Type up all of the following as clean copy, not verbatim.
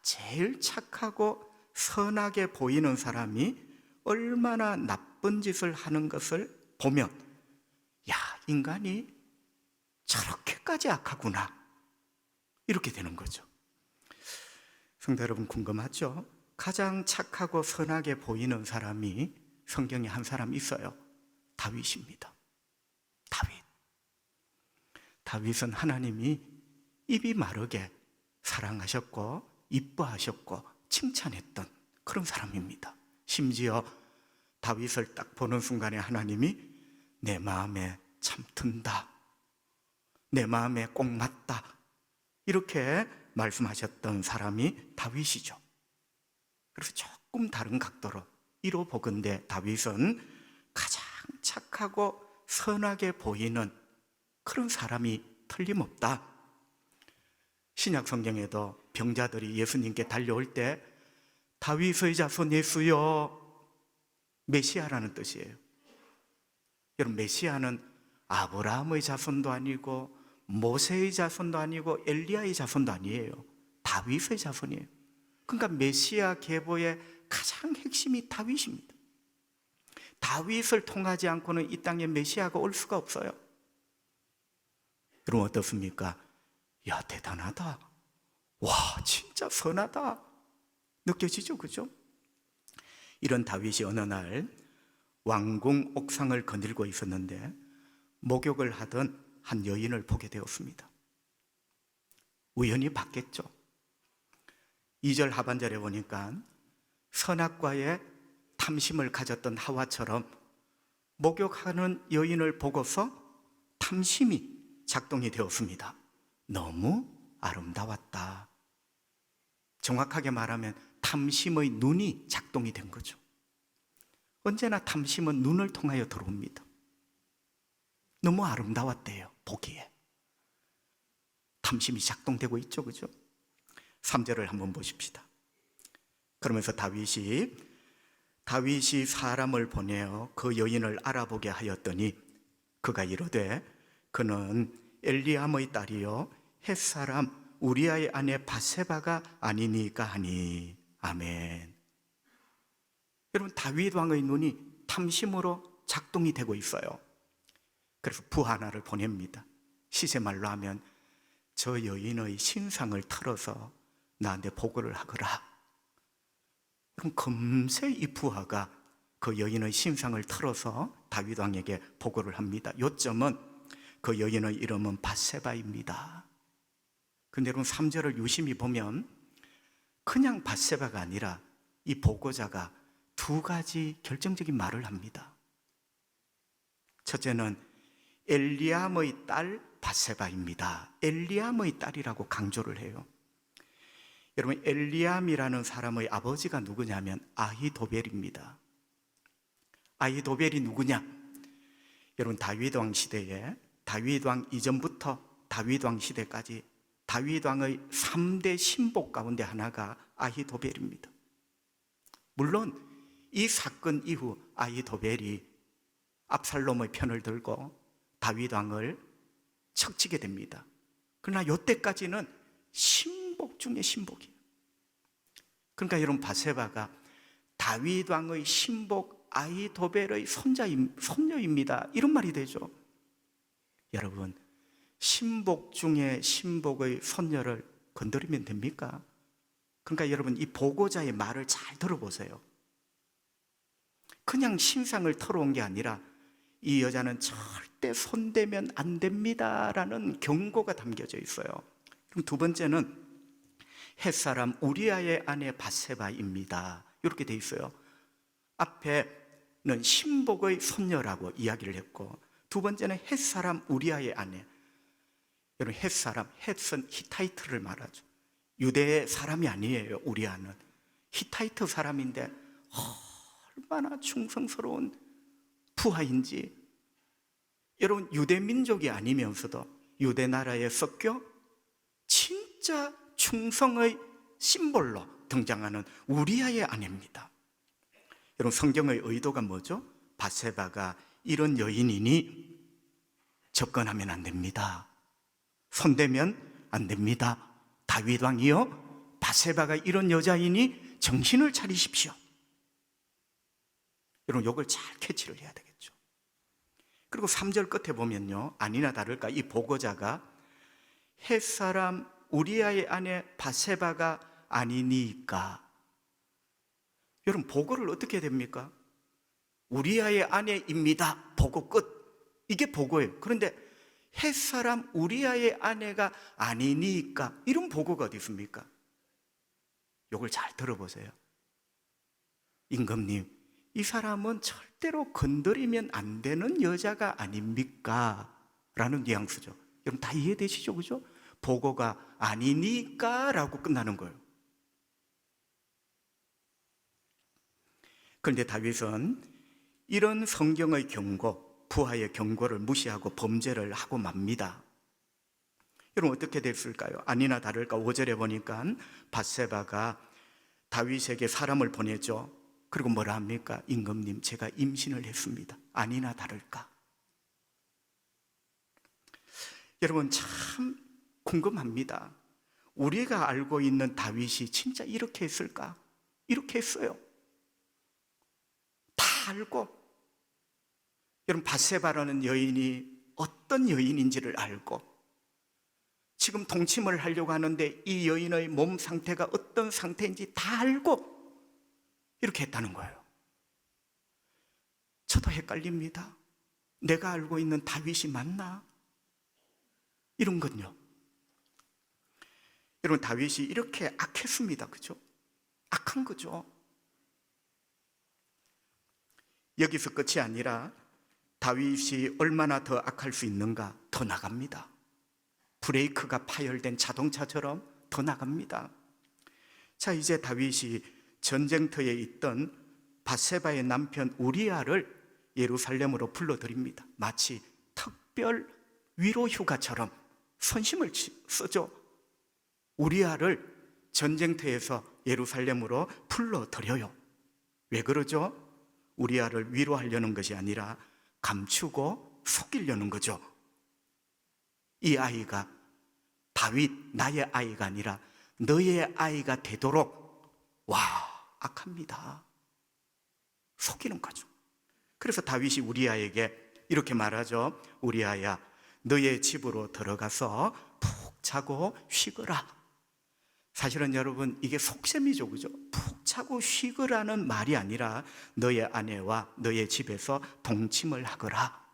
제일 착하고 선하게 보이는 사람이 얼마나 나쁜 짓을 하는 것을 보면, 야, 인간이 저렇게까지 악하구나, 이렇게 되는 거죠. 성도 여러분, 궁금하죠? 가장 착하고 선하게 보이는 사람이 성경에 한 사람 있어요. 다윗입니다. 다윗은 하나님이 입이 마르게 사랑하셨고 이뻐하셨고 칭찬했던 그런 사람입니다. 심지어 다윗을 딱 보는 순간에 하나님이 내 마음에 참 든다, 내 마음에 꼭 맞다, 이렇게 말씀하셨던 사람이 다윗이죠. 그래서 조금 다른 각도로 이로 보건대 다윗은 가장 착하고 선하게 보이는 그런 사람이 틀림없다. 신약 성경에도 병자들이 예수님께 달려올 때 다윗의 자손 예수여, 메시아라는 뜻이에요. 여러분, 메시아는 아브라함의 자손도 아니고 모세의 자손도 아니고 엘리야의 자손도 아니에요. 다윗의 자손이에요. 그러니까 메시아 계보의 가장 핵심이 다윗입니다. 다윗을 통하지 않고는 이 땅에 메시아가 올 수가 없어요. 그럼 어떻습니까? 야, 대단하다, 와, 진짜 선하다, 느껴지죠? 그죠? 이런 다윗이 어느 날 왕궁 옥상을 거닐고 있었는데 목욕을 하던 한 여인을 보게 되었습니다. 우연히 봤겠죠. 2절 하반절에 보니까 선악과에 탐심을 가졌던 하와처럼 목욕하는 여인을 보고서 탐심이 작동이 되었습니다. 너무 아름다웠다. 정확하게 말하면 탐심의 눈이 작동이 된 거죠. 언제나 탐심은 눈을 통하여 들어옵니다. 너무 아름다웠대요, 보기에. 탐심이 작동되고 있죠, 그죠? 3절을 한번 보십시다. 그러면서 다윗이 사람을 보내어 그 여인을 알아보게 하였더니 그가 이르되 그는 엘리암의 딸이요 햇사람 우리아의 아내 바세바가 아니니까 하니. 아멘. 여러분, 다윗 왕의 눈이 탐심으로 작동이 되고 있어요. 그래서 부 하나를 보냅니다. 시세말로 하면 저 여인의 신상을 털어서 나한테 보고를 하거라. 그럼 금세 이 부하가 그 여인의 신상을 털어서 다윗 왕에게 보고를 합니다. 요점은 그 여인의 이름은 바세바입니다. 근데 여러분, 3절을 유심히 보면 그냥 바세바가 아니라 이 보고자가 두 가지 결정적인 말을 합니다. 첫째는 엘리암의 딸 바세바입니다. 엘리암의 딸이라고 강조를 해요. 여러분, 엘리암이라는 사람의 아버지가 누구냐면 아히도벨입니다. 아히도벨이 누구냐? 여러분, 다윗왕 시대에, 다윗왕 이전부터 다윗왕 시대까지 다윗왕의 3대 신복 가운데 하나가 아히도벨입니다. 물론 이 사건 이후 아히도벨이 압살롬의 편을 들고 다윗왕을 척지게 됩니다. 그러나 이때까지는 신복 중에 신복이에요. 그러니까 여러분, 바세바가 다윗왕의 신복 아히도벨의 손녀입니다, 이런 말이 되죠. 여러분, 신복 중에 신복의 손녀를 건드리면 됩니까? 그러니까 여러분, 이 보고자의 말을 잘 들어보세요. 그냥 신상을 털어온 게 아니라 이 여자는 절대 손대면 안 됩니다라는 경고가 담겨져 있어요. 그럼 두 번째는 햇사람 우리아의 아내 바세바입니다, 이렇게 돼 있어요. 앞에는 신복의 손녀라고 이야기를 했고, 두 번째는 햇사람 우리아의 아내. 여러분, 햇사람, 햇은 히타이트를 말하죠. 유대의 사람이 아니에요. 우리아는 히타이트 사람인데 얼마나 충성스러운 부하인지. 여러분, 유대 민족이 아니면서도 유대 나라에 섞여 진짜 충성의 심볼로 등장하는 우리아의 아내입니다. 여러분, 성경의 의도가 뭐죠? 바세바가 이런 여인이니 접근하면 안 됩니다, 손대면 안 됩니다, 다윗 왕이요 바세바가 이런 여자이니 정신을 차리십시오. 여러분, 요걸 잘 캐치를 해야 되겠죠. 그리고 3절 끝에 보면요, 아니나 다를까 이 보고자가 햇사람 우리아의 아내 바세바가 아니니까. 여러분, 보고를 어떻게 해야 됩니까? 우리아의 아내입니다. 보고 끝. 이게 보고예요. 그런데 햇사람 우리아의 아내가 아니니까, 이런 보고가 어디 있습니까? 요걸 잘 들어보세요. 임금님, 이 사람은 절대로 건드리면 안 되는 여자가 아닙니까? 라는 뉘앙스죠. 여러분 다 이해되시죠? 그죠? 보고가 아니니까 라고 끝나는 거예요. 그런데 다윗은 이런 성경의 경고, 부하의 경고를 무시하고 범죄를 하고 맙니다. 여러분 어떻게 됐을까요? 아니나 다를까 5절에 보니까 밧세바가 다윗에게 사람을 보내죠. 그리고 뭐라 합니까? 임금님, 제가 임신을 했습니다. 아니나 다를까. 여러분 참 궁금합니다. 우리가 알고 있는 다윗이 진짜 이렇게 했을까? 이렇게 했어요. 다 알고. 여러분 밧세바라는 여인이 어떤 여인인지를 알고, 지금 동침을 하려고 하는데 이 여인의 몸 상태가 어떤 상태인지 다 알고 이렇게 했다는 거예요. 저도 헷갈립니다. 내가 알고 있는 다윗이 맞나? 이런 건요. 여러분 다윗이 이렇게 악했습니다. 그죠? 악한 거죠. 여기서 끝이 아니라 다윗이 얼마나 더 악할 수 있는가? 더 나갑니다. 브레이크가 파열된 자동차처럼 더 나갑니다. 자, 이제 다윗이 전쟁터에 있던 밧세바의 남편 우리아를 예루살렘으로 불러들입니다. 마치 특별 위로 휴가처럼 선심을 쓰죠. 우리아를 전쟁터에서 예루살렘으로 불러들여요. 왜 그러죠? 우리아를 위로하려는 것이 아니라 감추고 속이려는 거죠. 이 아이가 다윗 나의 아이가 아니라 너의 아이가 되도록. 와, 악합니다. 속이는 거죠. 그래서 다윗이 우리아에게 이렇게 말하죠. 우리아야, 너의 집으로 들어가서 푹 자고 쉬거라. 사실은 여러분 이게 속셈이죠. 그죠? 푹 자고 쉬거라는 말이 아니라 너의 아내와 너의 집에서 동침을 하거라.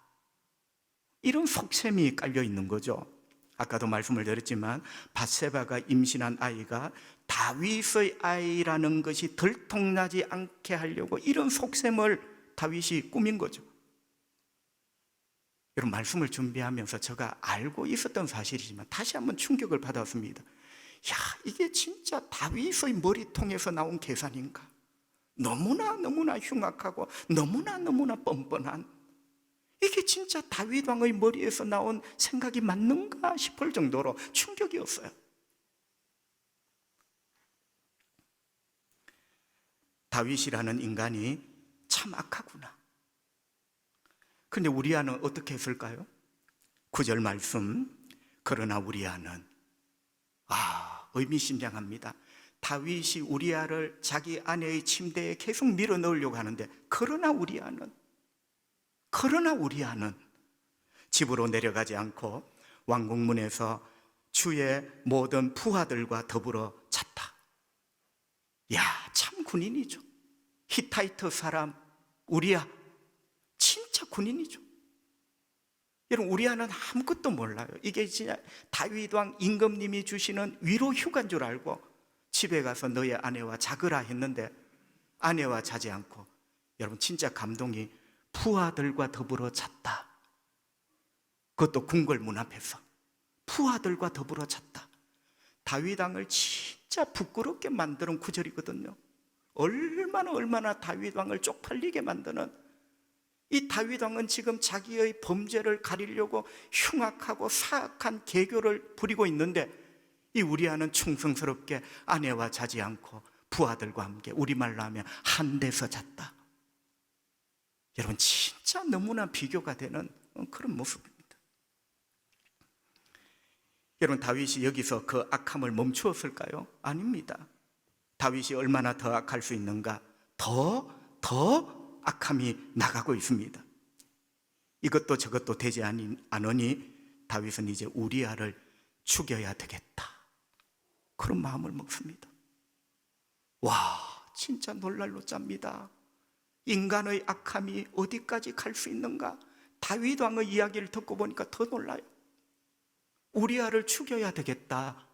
이런 속셈이 깔려 있는 거죠. 아까도 말씀을 드렸지만 밧세바가 임신한 아이가 다윗의 아이라는 것이 들통나지 않게 하려고 이런 속셈을 다윗이 꾸민 거죠. 여러분 말씀을 준비하면서 제가 알고 있었던 사실이지만 다시 한번 충격을 받았습니다. 야, 이게 진짜 다윗의 머리통에서 나온 계산인가? 너무나 흉악하고 너무나 뻔뻔한, 이게 진짜 다윗 왕의 머리에서 나온 생각이 맞는가 싶을 정도로 충격이었어요. 다윗이라는 인간이 참 악하구나. 그런데 우리아는 어떻게 했을까요? 9절 말씀, 그러나 우리아는, 의미심장합니다. 다윗이 우리아를 자기 아내의 침대에 계속 밀어 넣으려고 하는데 그러나 우리아는 집으로 내려가지 않고 왕궁문에서 주의 모든 부하들과 더불어 잤다. 야, 참 군인이죠. 히타이트 사람 우리아, 진짜 군인이죠. 여러분 우리아는 아무것도 몰라요. 이게 진짜 다윗 왕 임금님이 주시는 위로 휴가인 줄 알고 집에 가서 너의 아내와 자거라 했는데 아내와 자지 않고, 여러분 진짜 감동이, 부하들과 더불어 잤다. 그것도 궁궐 문 앞에서 부하들과 더불어 잤다. 다윗 왕을 진짜 부끄럽게 만드는 구절이거든요. 얼마나 다윗 왕을 쪽팔리게 만드는, 이 다윗 왕은 지금 자기의 범죄를 가리려고 흉악하고 사악한 계교를 부리고 있는데 이 우리아는 충성스럽게 아내와 자지 않고 부하들과 함께, 우리말로 하면 한 데서 잤다. 여러분 진짜 너무나 비교가 되는 그런 모습입니다. 여러분, 다윗이 여기서 그 악함을 멈추었을까요? 아닙니다. 다윗이 얼마나 더 악할 수 있는가? 더 악함이 나가고 있습니다. 이것도 저것도 되지 않으니 다윗은 이제 우리아를 죽여야 되겠다, 그런 마음을 먹습니다. 와, 진짜 놀랄 노짜입니다. 인간의 악함이 어디까지 갈 수 있는가? 다윗 왕의 이야기를 듣고 보니까 더 놀라요. 우리아를 죽여야 되겠다,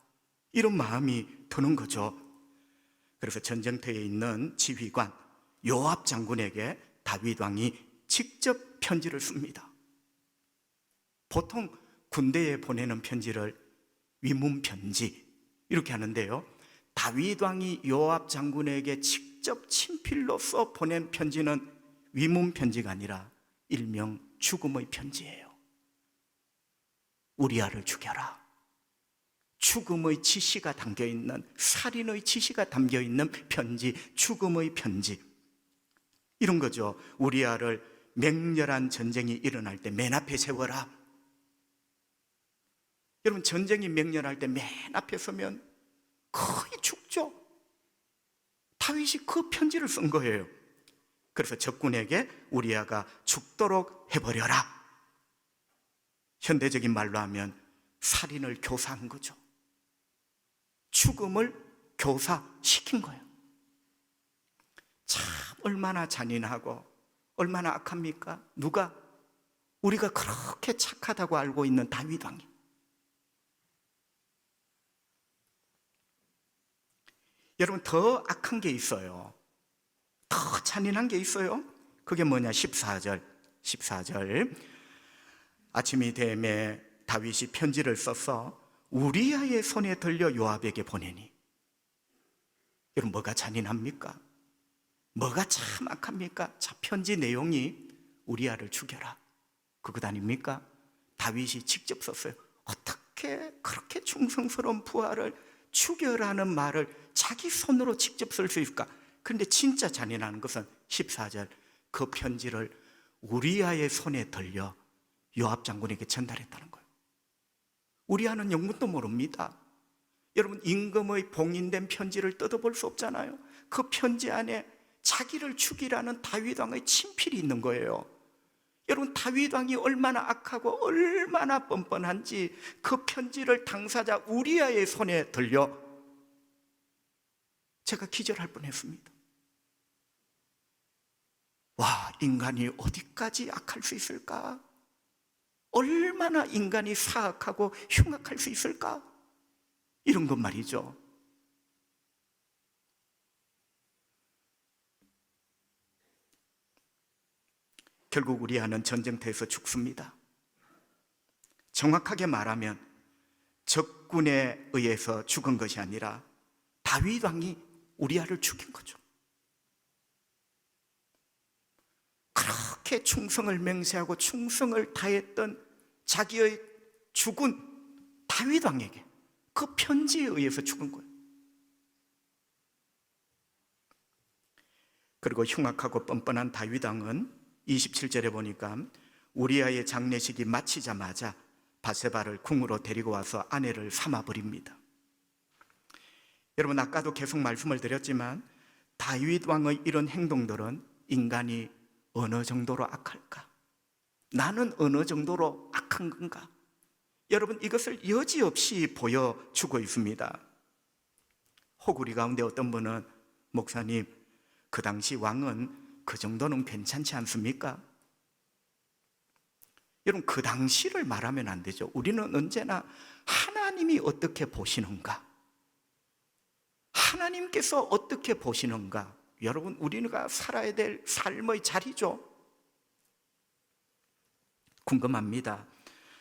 이런 마음이 드는 거죠. 그래서 전쟁터에 있는 지휘관 요압 장군에게 다윗 왕이 직접 편지를 씁니다. 보통 군대에 보내는 편지를 위문 편지 이렇게 하는데요, 다윗 왕이 요압 장군에게 직접 친필로써 보낸 편지는 위문 편지가 아니라 일명 죽음의 편지예요. 우리아를 죽여라. 죽음의 지시가 담겨있는, 살인의 지시가 담겨있는 편지, 죽음의 편지, 이런 거죠. 우리아를 맹렬한 전쟁이 일어날 때 맨 앞에 세워라. 여러분, 전쟁이 맹렬할 때 맨 앞에 서면 거의 죽죠. 다윗이 그 편지를 쓴 거예요. 그래서 적군에게 우리아가 죽도록 해버려라. 현대적인 말로 하면 살인을 교사한 거죠. 죽음을 교사시킨 거예요. 참 얼마나 잔인하고 얼마나 악합니까? 누가? 우리가 그렇게 착하다고 알고 있는 다윗 왕이. 여러분, 더 악한 게 있어요. 더 잔인한 게 있어요. 그게 뭐냐? 14절. 아침이 되매 다윗이 편지를 써서 우리아의 손에 들려 요압에게 보내니. 여러분, 뭐가 잔인합니까? 뭐가 참 악합니까? 자, 편지 내용이 우리아를 죽여라, 그것 아닙니까? 다윗이 직접 썼어요. 어떻게 그렇게 충성스러운 부하를 죽여라는 말을 자기 손으로 직접 쓸 수 있을까? 그런데 진짜 잔인한 것은 14절, 그 편지를 우리아의 손에 들려 요압 장군에게 전달했다는 거예요. 우리아는 영문도 모릅니다. 여러분, 임금의 봉인된 편지를 뜯어볼 수 없잖아요. 그 편지 안에 자기를 죽이라는 다윗 왕의 친필이 있는 거예요. 여러분, 다윗 왕이 얼마나 악하고 얼마나 뻔뻔한지 그 편지를 당사자 우리아의 손에 들려 제가 기절할 뻔했습니다. 와, 인간이 어디까지 악할 수 있을까? 얼마나 인간이 사악하고 흉악할 수 있을까? 이런 것 말이죠. 결국 우리아는 전쟁터에서 죽습니다. 정확하게 말하면 적군에 의해서 죽은 것이 아니라 다윗 왕이 우리아를 죽인 거죠. 그렇게 충성을 맹세하고 충성을 다했던 자기의 죽은 다윗 왕에게 그 편지에 의해서 죽은 거예요. 그리고 흉악하고 뻔뻔한 다윗 왕은 27절에 보니까 우리아의 장례식이 마치자마자 바세바를 궁으로 데리고 와서 아내를 삼아버립니다. 여러분, 아까도 계속 말씀을 드렸지만 다윗 왕의 이런 행동들은 인간이 어느 정도로 악할까? 나는 어느 정도로 악한 건가? 여러분, 이것을 여지없이 보여주고 있습니다. 혹 우리 가운데 어떤 분은, 목사님, 그 당시 왕은 그 정도는 괜찮지 않습니까? 여러분, 그 당시를 말하면 안 되죠. 우리는 언제나 하나님이 어떻게 보시는가, 하나님께서 어떻게 보시는가, 여러분, 우리가 살아야 될 삶의 자리죠. 궁금합니다.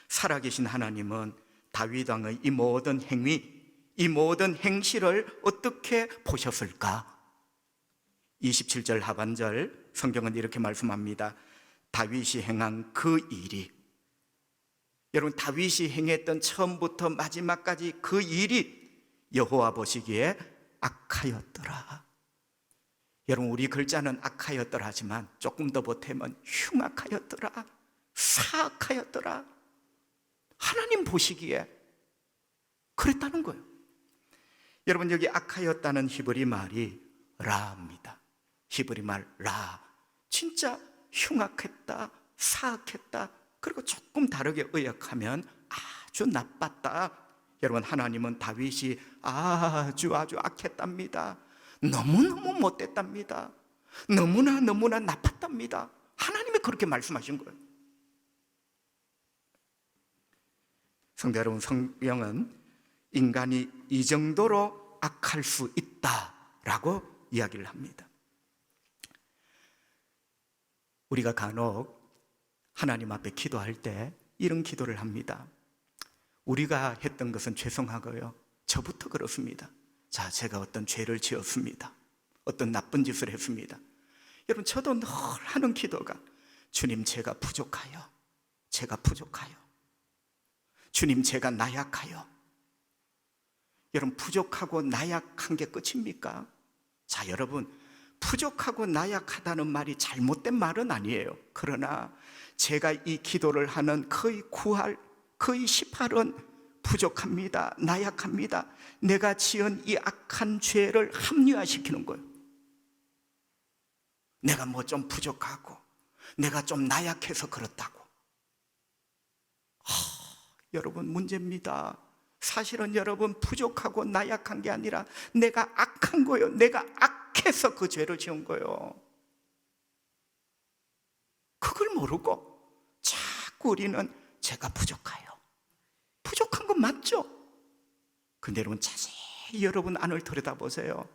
살아계신 하나님은 다윗 왕의 이 모든 행위, 이 모든 행실을 어떻게 보셨을까? 27절 하반절 성경은 이렇게 말씀합니다. 다윗이 행한 그 일이, 여러분, 다윗이 행했던 처음부터 마지막까지 그 일이 여호와 보시기에 악하였더라. 여러분, 우리 글자는 악하였더라 하지만 조금 더 보태면 흉악하였더라, 사악하였더라. 하나님 보시기에 그랬다는 거예요. 여러분, 여기 악하였다는 히브리 말이 라입니다. 히브리 말 라. 진짜 흉악했다, 사악했다, 그리고 조금 다르게 의역하면 아주 나빴다. 여러분, 하나님은 다윗이 아주 악했답니다. 너무너무 못됐답니다. 너무나 나빴답니다. 하나님이 그렇게 말씀하신 거예요. 성도 여러분, 성경은 인간이 이 정도로 악할 수 있다라고 이야기를 합니다. 우리가 간혹 하나님 앞에 기도할 때 이런 기도를 합니다. 우리가 했던 것은 죄송하고요, 저부터 그렇습니다. 자, 제가 어떤 죄를 지었습니다. 어떤 나쁜 짓을 했습니다. 여러분, 저도 늘 하는 기도가 주님, 제가 부족하여 주님, 제가 나약하여. 여러분, 부족하고 나약한 게 끝입니까? 자, 여러분, 부족하고 나약하다는 말이 잘못된 말은 아니에요. 그러나 제가 이 기도를 하는 거의 9할, 거의 10할은 부족합니다, 나약합니다, 내가 지은 이 악한 죄를 합리화시키는 거예요. 내가 뭐 좀 부족하고 내가 좀 나약해서 그렇다고. 여러분, 문제입니다. 사실은 여러분, 부족하고 나약한 게 아니라 내가 악한 거예요. 내가 악해서 그 죄를 지은 거예요. 그걸 모르고 자꾸 우리는 제가 부족해요. 부족한 건 맞죠? 근데 여러분, 자세히 여러분 안을 들여다보세요.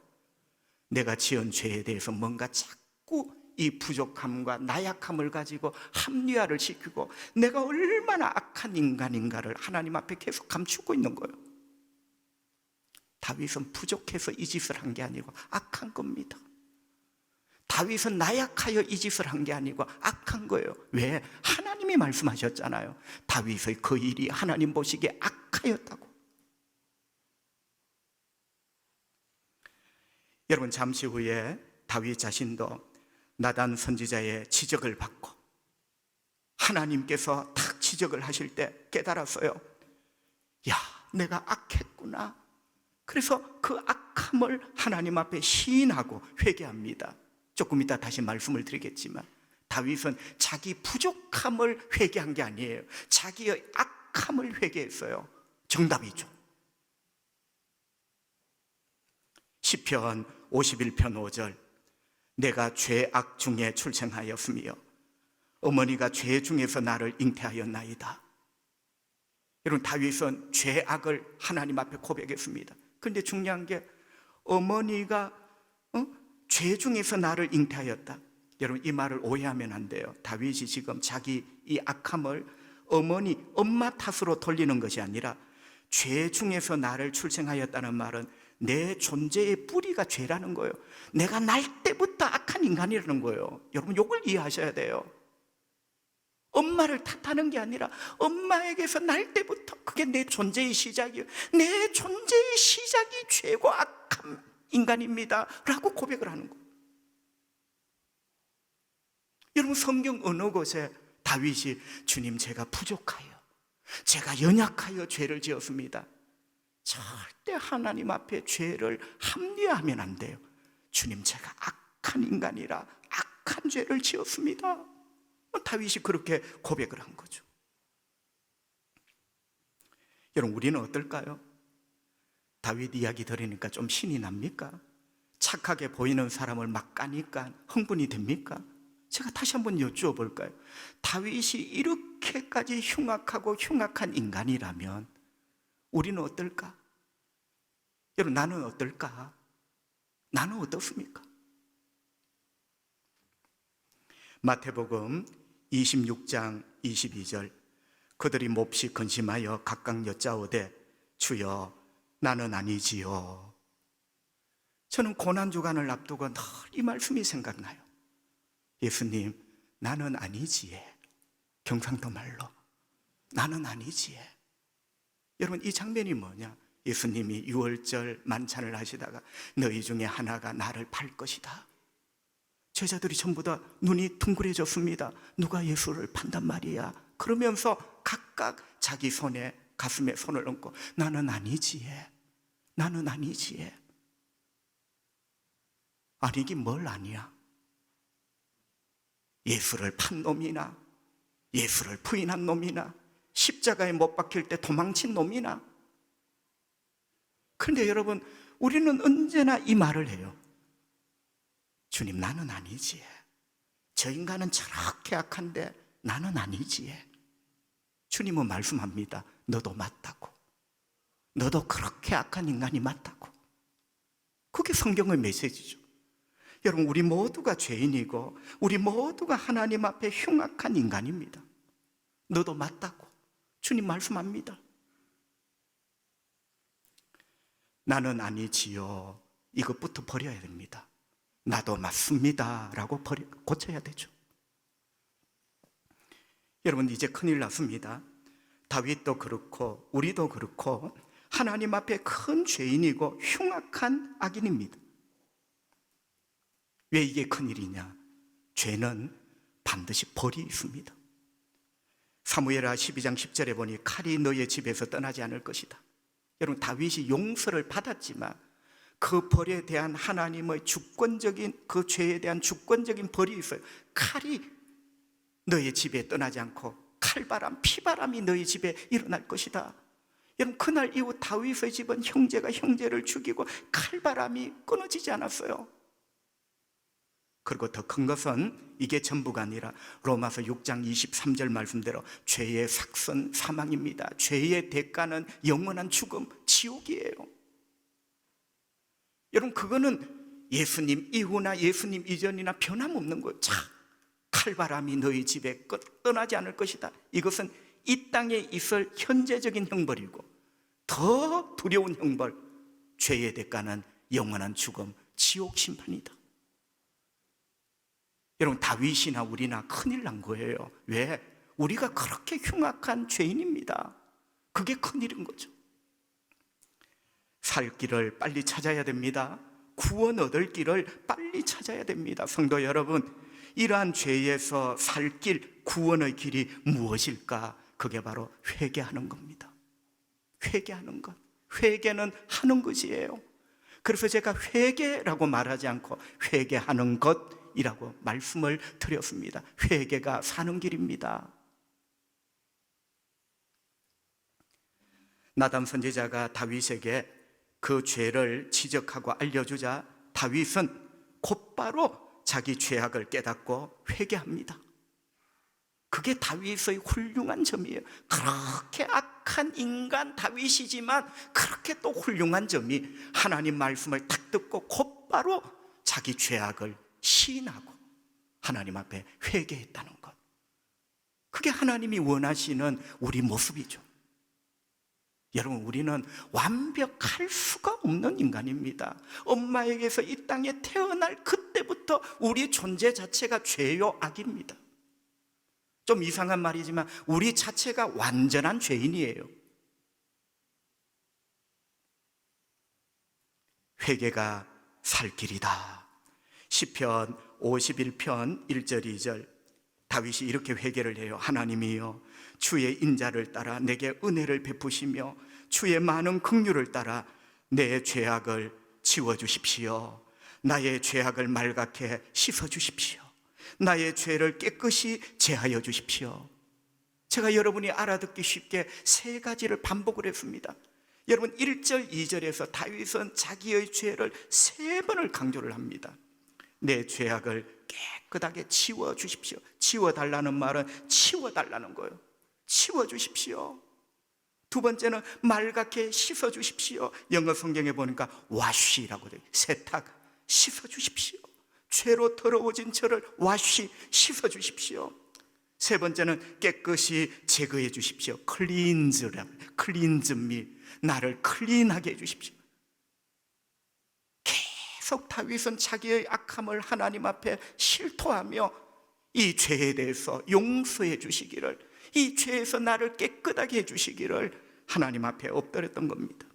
내가 지은 죄에 대해서 뭔가 자꾸 이 부족함과 나약함을 가지고 합리화를 시키고 내가 얼마나 악한 인간인가를 하나님 앞에 계속 감추고 있는 거예요. 다윗은 부족해서 이 짓을 한 게 아니고 악한 겁니다. 다윗은 나약하여 이 짓을 한 게 아니고 악한 거예요. 왜? 하나님이 말씀하셨잖아요. 다윗의 그 일이 하나님 보시기에 악하였다고. 여러분, 잠시 후에 다윗 자신도 나단 선지자의 지적을 받고 하나님께서 탁 지적을 하실 때 깨달았어요. 야, 내가 악했구나. 그래서 그 악함을 하나님 앞에 시인하고 회개합니다. 조금 이따 다시 말씀을 드리겠지만 다윗은 자기 부족함을 회개한 게 아니에요. 자기의 악함을 회개했어요. 정답이죠. 시편 51편 5절, 내가 죄악 중에 출생하였으며 어머니가 죄 중에서 나를 잉태하였나이다. 여러분, 다윗은 죄악을 하나님 앞에 고백했습니다. 그런데 중요한 게 어머니가 죄 중에서 나를 잉태하였다. 여러분, 이 말을 오해하면 안 돼요. 다윗이 지금 자기 이 악함을 엄마 탓으로 돌리는 것이 아니라 죄 중에서 나를 출생하였다는 말은 내 존재의 뿌리가 죄라는 거예요. 내가 날 때부터 악한 인간이라는 거예요. 여러분, 이걸 이해하셔야 돼요. 엄마를 탓하는 게 아니라 엄마에게서 날 때부터 그게 내 존재의 시작이에요. 내 존재의 시작이 죄고 악한 인간입니다 라고 고백을 하는 거예요. 여러분, 성경 어느 곳에 다윗이 주님, 제가 부족하여, 제가 연약하여 죄를 지었습니다. 절대 하나님 앞에 죄를 합리화하면 안 돼요. 주님, 제가 악한 인간이라 악한 죄를 지었습니다. 다윗이 그렇게 고백을 한 거죠. 여러분, 우리는 어떨까요? 다윗 이야기 들으니까 좀 신이 납니까? 착하게 보이는 사람을 막 까니까 흥분이 됩니까? 제가 다시 한번 여쭈어 볼까요? 다윗이 이렇게까지 흉악하고 흉악한 인간이라면 우리는 어떨까? 여러분, 나는 어떨까? 나는 어떻습니까? 마태복음 26장 22절, 그들이 몹시 근심하여 각각 여짜오되 주여 나는 아니지요. 저는 고난주간을 앞두고 늘 이 말씀이 생각나요. 예수님, 나는 아니지에. 경상도 말로 나는 아니지에. 여러분, 이 장면이 뭐냐? 예수님이 6월절 만찬을 하시다가 너희 중에 하나가 나를 팔 것이다. 제자들이 전부 다 눈이 둥그레졌습니다. 누가 예수를 판단 말이야? 그러면서 각각 자기 손에 가슴에 손을 얹고 나는 아니지, 나는 아니지. 아니긴 뭘 아니야. 예수를 판 놈이나 예수를 부인한 놈이나 십자가에 못 박힐 때 도망친 놈이나. 그런데 여러분, 우리는 언제나 이 말을 해요. 주님, 나는 아니지. 저 인간은 저렇게 악한데 나는 아니지. 주님은 말씀합니다. 너도 맞다고. 너도 그렇게 악한 인간이 맞다고. 그게 성경의 메시지죠. 여러분, 우리 모두가 죄인이고 우리 모두가 하나님 앞에 흉악한 인간입니다. 너도 맞다고 주님 말씀합니다. 나는 아니지요, 이것부터 버려야 됩니다. 나도 맞습니다 라고 고쳐야 되죠. 여러분, 이제 큰일 났습니다. 다윗도 그렇고 우리도 그렇고 하나님 앞에 큰 죄인이고 흉악한 악인입니다. 왜 이게 큰일이냐? 죄는 반드시 벌이 있습니다. 사무엘하 12장 10절에 보니 칼이 너의 집에서 떠나지 않을 것이다. 여러분, 다윗이 용서를 받았지만 그 벌에 대한 하나님의 주권적인, 그 죄에 대한 주권적인 벌이 있어요. 칼이 너의 집에 떠나지 않고 칼바람, 피바람이 너희 집에 일어날 것이다. 여러분, 그날 이후 다윗의 집은 형제가 형제를 죽이고 칼바람이 끊어지지 않았어요. 그리고 더 큰 것은 이게 전부가 아니라 로마서 6장 23절 말씀대로 죄의 삭선 사망입니다. 죄의 대가는 영원한 죽음, 지옥이에요. 여러분, 그거는 예수님 이후나 예수님 이전이나 변함없는 거예요. 자, 칼바람이 너희 집에 떠나지 않을 것이다. 이것은 이 땅에 있을 현재적인 형벌이고, 더 두려운 형벌, 죄의 대가는 영원한 죽음, 지옥 심판이다. 여러분, 다윗이나 우리나 큰일 난 거예요. 왜? 우리가 그렇게 흉악한 죄인입니다. 그게 큰일인 거죠. 살 길을 빨리 찾아야 됩니다. 구원 얻을 길을 빨리 찾아야 됩니다. 성도 여러분, 이러한 죄에서 살 길, 구원의 길이 무엇일까? 그게 바로 회개하는 겁니다. 회개하는 것. 회개는 하는 것이에요. 그래서 제가 회개라고 말하지 않고 회개하는 것이라고 말씀을 드렸습니다. 회개가 사는 길입니다. 나단 선지자가 다윗에게 그 죄를 지적하고 알려주자 다윗은 곧바로 자기 죄악을 깨닫고 회개합니다. 그게 다윗의 훌륭한 점이에요. 그렇게 악한 인간 다윗이지만 그렇게 또 훌륭한 점이 하나님 말씀을 딱 듣고 곧바로 자기 죄악을 시인하고 하나님 앞에 회개했다는 것. 그게 하나님이 원하시는 우리 모습이죠. 여러분, 우리는 완벽할 수가 없는 인간입니다. 엄마에게서 이 땅에 태어날 그때부터 우리 존재 자체가 죄요 악입니다. 좀 이상한 말이지만 우리 자체가 완전한 죄인이에요. 회개가 살 길이다. 시편 51편 1절 2절 다윗이 이렇게 회개를 해요. 하나님이여, 주의 인자를 따라 내게 은혜를 베푸시며 주의 많은 긍휼을 따라 내 죄악을 지워주십시오. 나의 죄악을 말갛게 씻어주십시오. 나의 죄를 깨끗이 제하여 주십시오. 제가 여러분이 알아듣기 쉽게 세 가지를 반복을 했습니다. 여러분, 1절 2절에서 다윗은 자기의 죄를 세 번을 강조를 합니다. 내 죄악을 깨끗하게 치워주십시오. 치워달라는 말은 치워달라는 거예요. 치워주십시오. 두 번째는 말갛게 씻어주십시오. 영어 성경에 보니까 wash라고 돼요. 세탁, 씻어주십시오. 죄로 더러워진 저를 wash, 씻어주십시오. 세 번째는 깨끗이 제거해 주십시오. cleanse라고, cleanse me, 나를 클린하게 해주십시오. 계속 다윗은 자기의 악함을 하나님 앞에 실토하며 이 죄에 대해서 용서해 주시기를, 이 죄에서 나를 깨끗하게 해주시기를 하나님 앞에 엎드렸던 겁니다.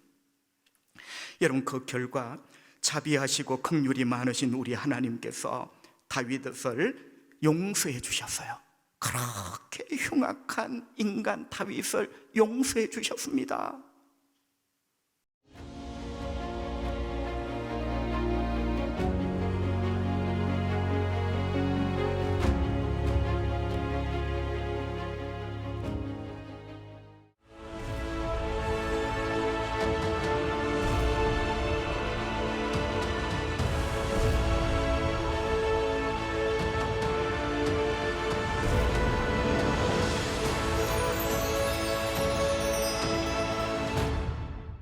여러분, 그 결과 자비하시고 긍휼이 많으신 우리 하나님께서 다윗을 용서해 주셨어요. 그렇게 흉악한 인간 다윗을 용서해 주셨습니다.